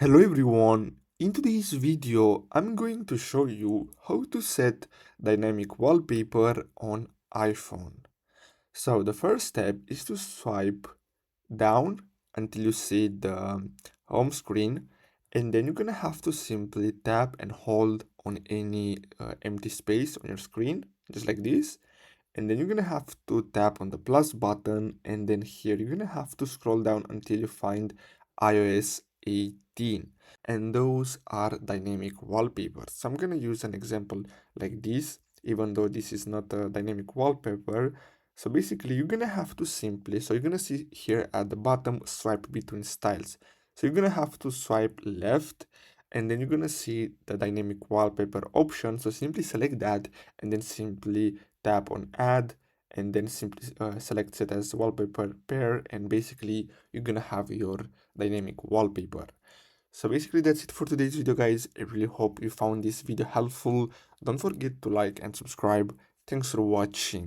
Hello everyone. In today's video, I'm going to show you how to set dynamic wallpaper on iPhone. So the first step is to swipe down until you see the home screen, and then you're gonna have to simply tap and hold on any empty space on your screen, just like this. And then you're gonna have to tap on the plus button, and then here you're gonna have to scroll down until you find iOS 18, and those are dynamic wallpapers. So I'm gonna use an example like this, even though this is not a dynamic wallpaper. So basically you're gonna have to simply, so you're gonna see here at the bottom, swipe between styles. So you're gonna have to swipe left, and then you're gonna see the dynamic wallpaper option. So simply select that, and then simply tap on add, and then simply select set as wallpaper pair, and basically you're gonna have your dynamic wallpaper. So basically that's it for today's video, guys. I really hope you found this video helpful. Don't forget to like and subscribe. Thanks for watching.